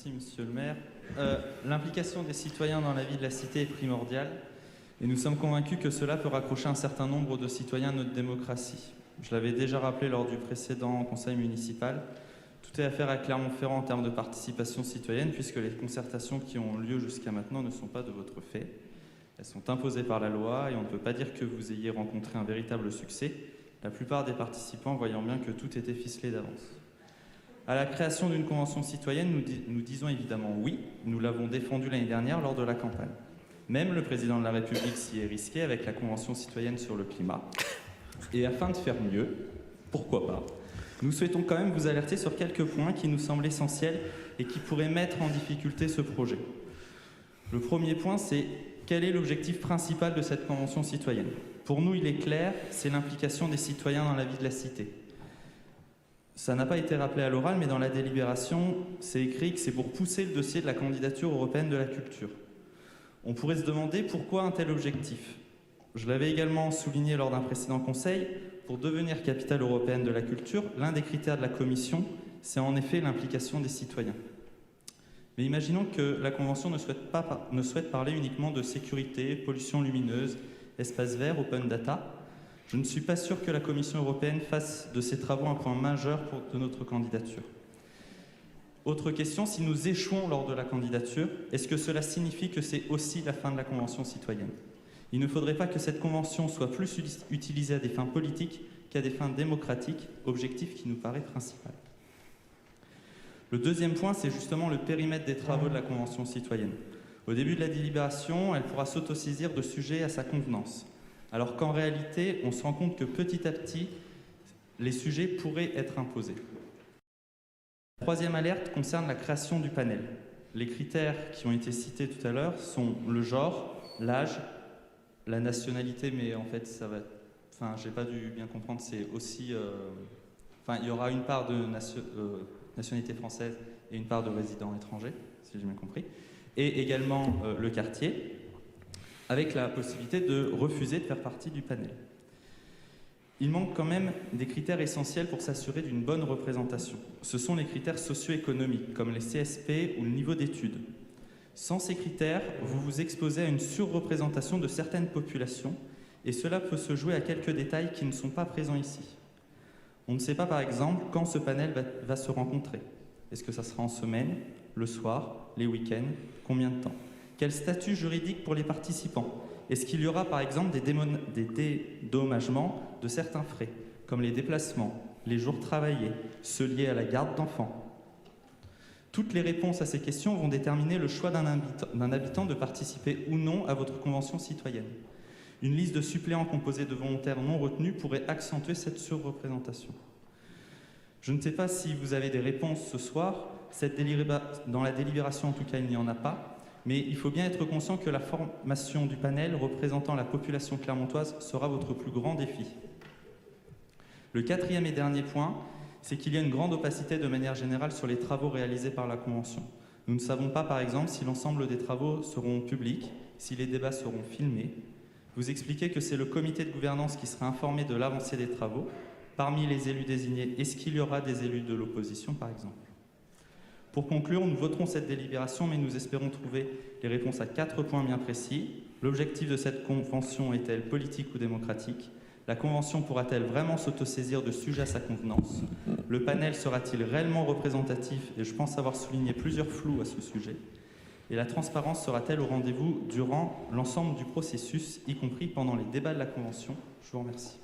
Merci, monsieur le maire. L'implication des citoyens dans la vie de la cité est primordiale et nous sommes convaincus que cela peut raccrocher un certain nombre de citoyens à notre démocratie. Je l'avais déjà rappelé lors du précédent conseil municipal. Tout est à faire à Clermont-Ferrand en termes de participation citoyenne puisque les concertations qui ont lieu jusqu'à maintenant ne sont pas de votre fait. Elles sont imposées par la loi et on ne peut pas dire que vous ayez rencontré un véritable succès, la plupart des participants voyant bien que tout était ficelé d'avance. À la création d'une convention citoyenne, nous disons évidemment oui, nous l'avons défendu l'année dernière lors de la campagne. Même le président de la République s'y est risqué avec la convention citoyenne sur le climat. Et afin de faire mieux, pourquoi pas, nous souhaitons quand même vous alerter sur quelques points qui nous semblent essentiels et qui pourraient mettre en difficulté ce projet. Le premier point, c'est quel est l'objectif principal de cette convention citoyenne? Pour nous, il est clair, c'est l'implication des citoyens dans la vie de la cité. Ça n'a pas été rappelé à l'oral, mais dans la délibération, c'est écrit que c'est pour pousser le dossier de la candidature européenne de la culture. On pourrait se demander pourquoi un tel objectif. Je l'avais également souligné lors d'un précédent conseil, pour devenir capitale européenne de la culture, l'un des critères de la Commission, c'est en effet l'implication des citoyens. Mais imaginons que la Convention ne souhaite parler uniquement de sécurité, pollution lumineuse, espace vert, open data. Je ne suis pas sûr que la Commission européenne fasse de ces travaux un point majeur de notre candidature. Autre question, si nous échouons lors de la candidature, est-ce que cela signifie que c'est aussi la fin de la Convention citoyenne? Il ne faudrait pas que cette Convention soit plus utilisée à des fins politiques qu'à des fins démocratiques, objectif qui nous paraît principal. Le deuxième point, c'est justement le périmètre des travaux de la Convention citoyenne. Au début de la délibération, elle pourra s'autosaisir de sujets à sa convenance. Alors qu'en réalité, on se rend compte que petit à petit, les sujets pourraient être imposés. La troisième alerte concerne la création du panel. Les critères qui ont été cités tout à l'heure sont le genre, l'âge, la nationalité, mais en fait, ça va... Enfin, j'ai pas dû bien comprendre, c'est aussi... Enfin, il y aura une part de nationalité française et une part de résidents étrangers, si j'ai bien compris. Et également le quartier, avec la possibilité de refuser de faire partie du panel. Il manque quand même des critères essentiels pour s'assurer d'une bonne représentation. Ce sont les critères socio-économiques, comme les CSP ou le niveau d'études. Sans ces critères, vous vous exposez à une surreprésentation de certaines populations, et cela peut se jouer à quelques détails qui ne sont pas présents ici. On ne sait pas, par exemple, quand ce panel va se rencontrer. Est-ce que ça sera en semaine, le soir, les week-ends, combien de temps? Quel statut juridique pour les participants? Est-ce qu'il y aura par exemple des dédommagements de certains frais, comme les déplacements, les jours travaillés, ceux liés à la garde d'enfants? Toutes les réponses à ces questions vont déterminer le choix d'un habitant de participer ou non à votre convention citoyenne. Une liste de suppléants composée de volontaires non retenus pourrait accentuer cette surreprésentation. Je ne sais pas si vous avez des réponses ce soir. Dans la délibération, en tout cas, il n'y en a pas. Mais il faut bien être conscient que la formation du panel représentant la population clermontoise sera votre plus grand défi. Le quatrième et dernier point, c'est qu'il y a une grande opacité de manière générale sur les travaux réalisés par la Convention. Nous ne savons pas, par exemple, si l'ensemble des travaux seront publics, si les débats seront filmés. Vous expliquez que c'est le comité de gouvernance qui sera informé de l'avancée des travaux. Parmi les élus désignés, est-ce qu'il y aura des élus de l'opposition, par exemple? Pour conclure, nous voterons cette délibération, mais nous espérons trouver les réponses à 4 points bien précis. L'objectif de cette convention est-elle politique ou démocratique? La convention pourra-t-elle vraiment s'autosaisir de sujets à sa convenance? Le panel sera-t-il réellement représentatif? Et je pense avoir souligné plusieurs flous à ce sujet. Et la transparence sera-t-elle au rendez-vous durant l'ensemble du processus, y compris pendant les débats de la convention? Je vous remercie.